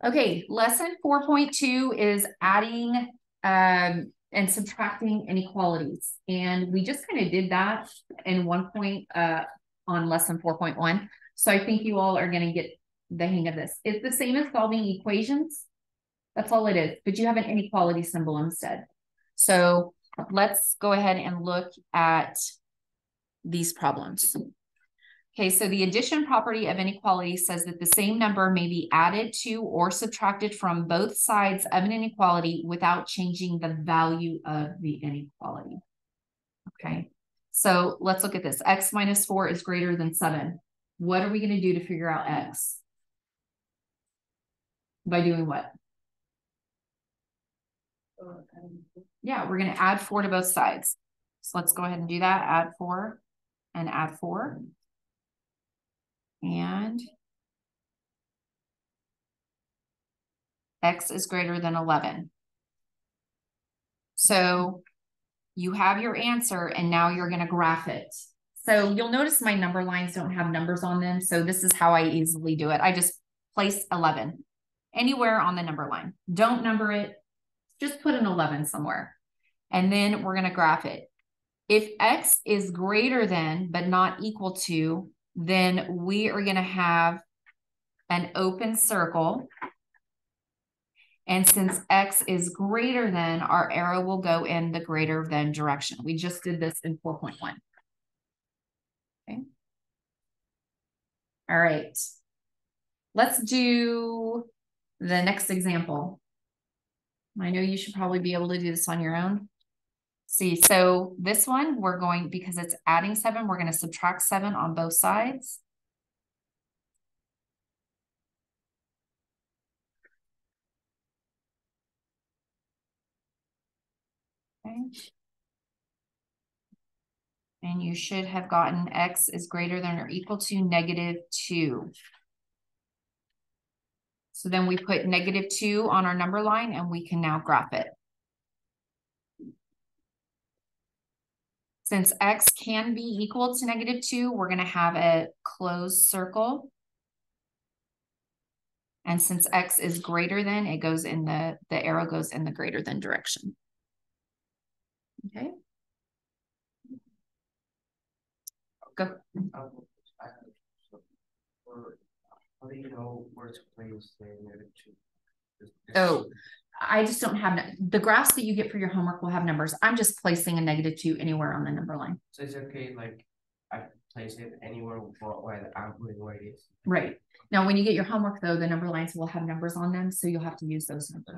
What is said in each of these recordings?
Okay, lesson 4.2 is adding and subtracting inequalities. And we just kind of did that in one point on lesson 4.1. So I think you all are going to get the hang of this. It's the same as solving equations. That's all it is, but you have an inequality symbol instead. So let's go ahead and look at these problems. Okay, so the addition property of inequality says that the same number may be added to or subtracted from both sides of an inequality without changing the value of the inequality. Okay, so let's look at this. X minus 4 is greater than 7. What are we going to do to figure out X? By doing what? Yeah, we're going to add 4 to both sides. So let's go ahead and do that. Add 4 and add 4. And X is greater than 11. So you have your answer and now you're going to graph it. So you'll notice my number lines don't have numbers on them. So this is how I easily do it. I just place 11 anywhere on the number line. Don't number it. Just put an 11 somewhere. And then we're going to graph it. If X is greater than, but not equal to, then we are going to have an open circle. And since X is greater than, our arrow will go in the greater than direction. We just did this in 4.1. Okay. All right. Let's do the next example. I know you should probably be able to do this on your own. See, so this one, we're going, because it's adding 7, we're going to subtract 7 on both sides. Okay. And you should have gotten X is greater than or equal to -2. So then we put -2 on our number line and we can now graph it. Since X can be equal to -2, we're going to have a closed circle. And since X is greater than, it goes in the arrow goes in the greater than direction. Okay. Go. How do you know where to place the -2? Oh, I just don't have the graphs that you get for your homework will have numbers. I'm just placing a -2 anywhere on the number line. So it's okay, like I place it anywhere where I'm putting where it is. Right. Now, when you get your homework, though, the number lines will have numbers on them, so you'll have to use those numbers.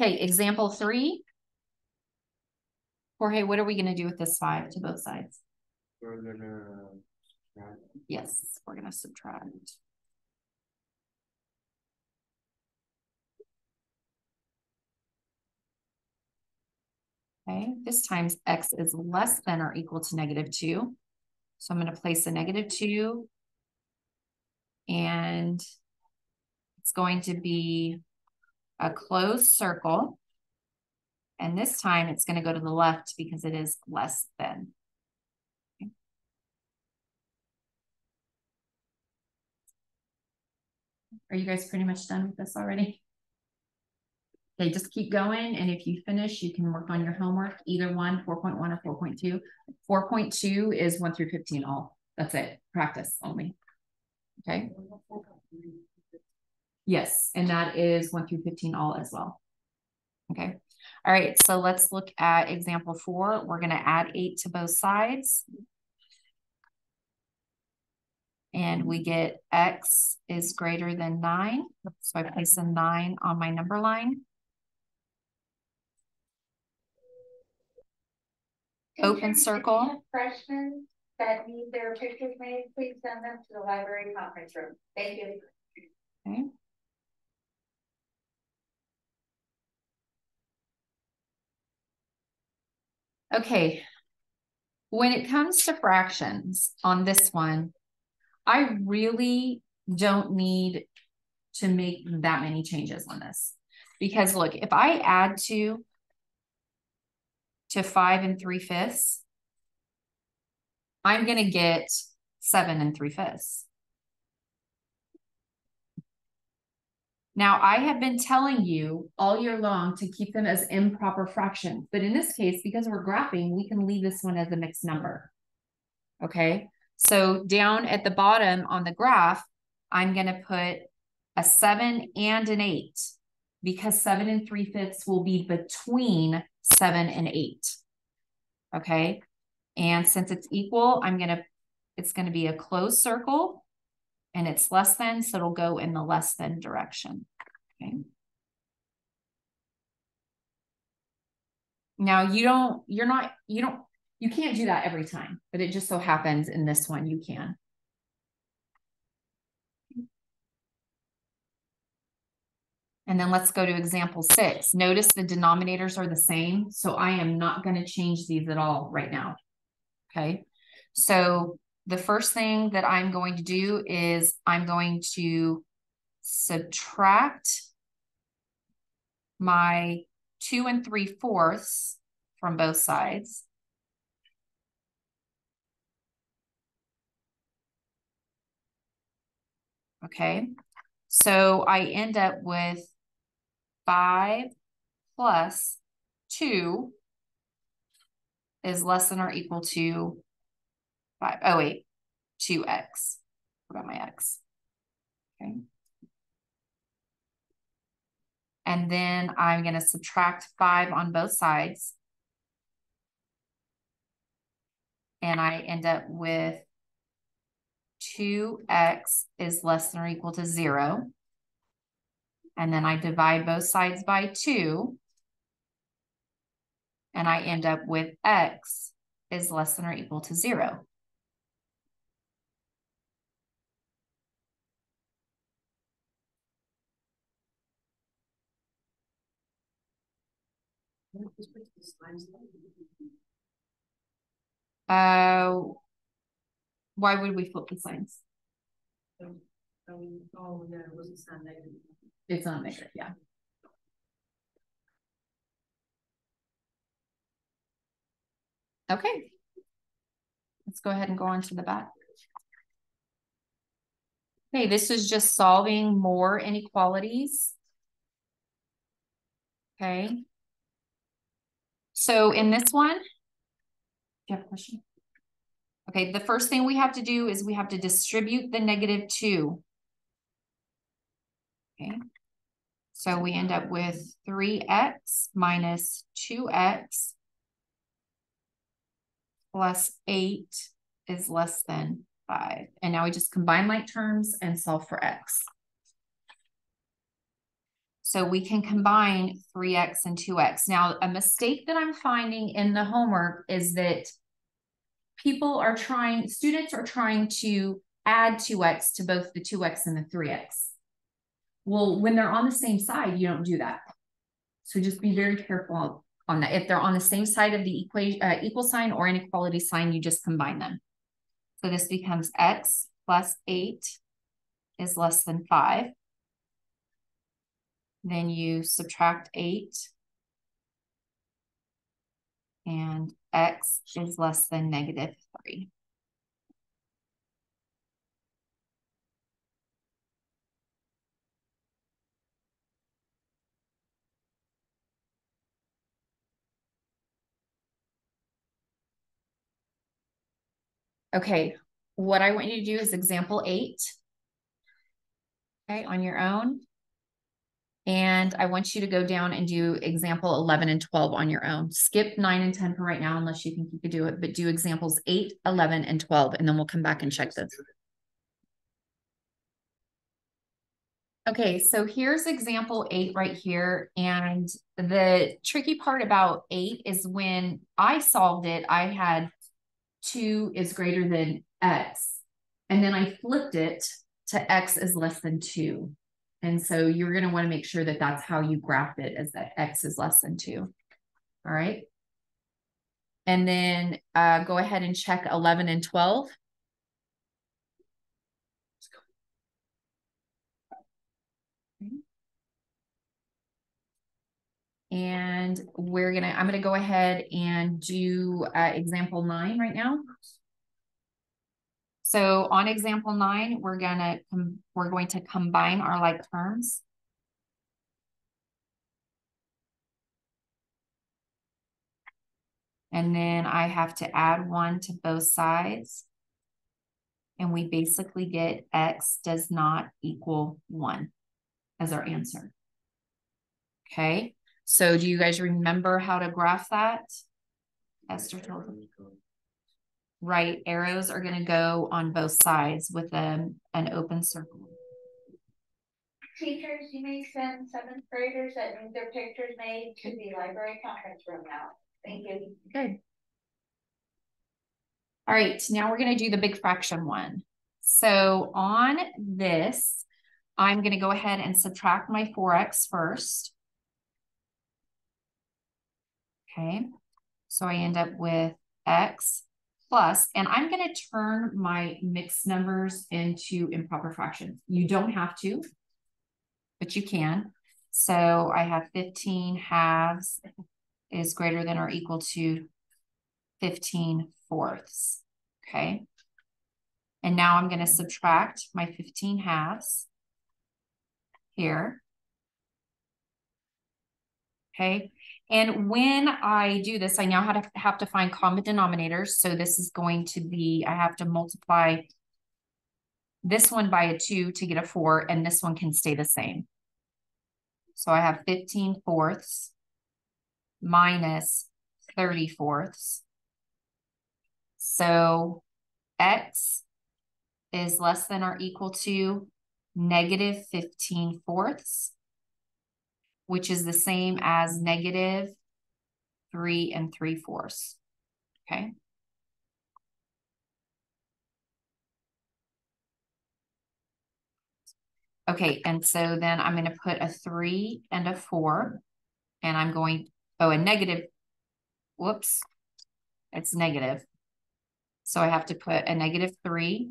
Okay, example 3. Jorge, what are we going to do with this 5 to both sides? We're gonna subtract. Yes, we're going to subtract. Okay, this time X is less than or equal to -2. So I'm going to place a -2. And it's going to be a closed circle. And this time it's going to go to the left because it is less than. Okay. Are you guys pretty much done with this already? Okay, just keep going. And if you finish, you can work on your homework, either one, 4.1 or 4.2. 4.2 is 1 through 15 all. That's it. Practice only. Okay. Yes, and that is 1 through 15 all as well. Okay. All right, so let's look at example 4. We're going to add 8 to both sides. And we get X is greater than 9. So I place a 9 on my number line. Open circle. Freshmen that need their pictures made, please send them to the library conference room. Thank you. Okay. Okay. When it comes to fractions on this one, I really don't need to make that many changes on this. Because look, if I add 2 to 5 3/5, I'm going to get 7 3/5. Now, I have been telling you all year long to keep them as improper fractions, but in this case, because we're graphing, we can leave this one as a mixed number. Okay, so down at the bottom on the graph, I'm going to put a 7 and an 8 because 7 3/5 will be between 7 and 8. Okay, and since it's equal, it's going to be a closed circle and it's less than, so it'll go in the less than direction. Okay. Now you can't do that every time, but it just so happens in this one you can. And then let's go to example 6. Notice the denominators are the same, so I am not going to change these at all right now. Okay, so the first thing that I'm going to do is I'm going to subtract my 2 3/4 from both sides. Okay, so I end up with 5 plus 2 is less than or equal to 5. Oh, wait, 2x. What about my x? Okay. And then I'm going to subtract 5 on both sides. And I end up with 2x is less than or equal to 0. And then I divide both sides by 2. And I end up with x is less than or equal to 0. Why would we flip the signs? Oh, yeah, it wasn't negative. It's not negative, yeah. Okay. Let's go ahead and go on to the back. Okay, this is just solving more inequalities. Okay. So in this one, do you have a question? Okay, the first thing we have to do is we have to distribute the -2. Okay. So we end up with 3x minus 2x plus 8 is less than 5. And now we just combine like terms and solve for x. So we can combine 3x and 2x. Now, a mistake that I'm finding in the homework is that students are trying to add 2x to both the 2x and the 3x. Well, when they're on the same side, you don't do that. So just be very careful on that. If they're on the same side of the equal sign or inequality sign, you just combine them. So this becomes x plus 8 is less than 5. Then you subtract 8. And x is less than -3. Okay, what I want you to do is example 8. Okay, on your own. And I want you to go down and do example 11 and 12 on your own. Skip 9 and 10 for right now, unless you think you could do it, but do examples 8, 11, and 12, and then we'll come back and check those. Okay, so here's example 8 right here. And the tricky part about 8 is when I solved it, I had 2 is greater than x. And then I flipped it to x is less than 2. And so you're going to want to make sure that that's how you graph it, is that x is less than 2. All right. And then go ahead and check 11 and 12. And I'm going to go ahead and do example 9 right now. So on example 9, we're going to combine our like terms. And then I have to add 1 to both sides. And we basically get x does not equal 1 as our answer. Okay, so do you guys remember how to graph that? Esther told me. Right, arrows are going to go on both sides with an open circle. Teachers, you may send 7th graders that need their pictures made to the library conference room now. Thank you. Good. All right, now we're going to do the big fraction one. So on this, I'm going to go ahead and subtract my 4x first. Okay, so I end up with x plus, and I'm going to turn my mixed numbers into improper fractions. You don't have to, but you can. So I have 15 halves is greater than or equal to 15 fourths. Okay. And now I'm going to subtract my 15 halves here. Okay. And when I do this, I now have to find common denominators. So this is going to be, I have to multiply this one by a 2 to get a 4, and this one can stay the same. So I have 15 fourths minus 30 fourths. So x is less than or equal to negative 15 fourths, which is the same as negative 3 3/4. Okay. Okay, and so then I'm going to put a 3 and a 4, and I'm going, oh, a negative, whoops, it's negative. So I have to put a negative 3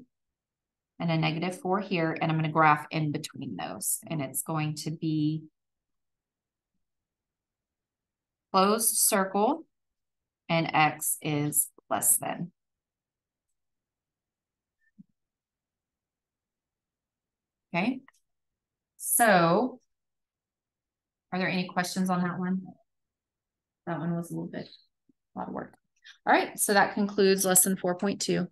and a negative 4 here, and I'm going to graph in between those, and it's going to be closed circle, and x is less than. Okay, so are there any questions on that one? That one was a lot of work. All right, so that concludes lesson 4.2.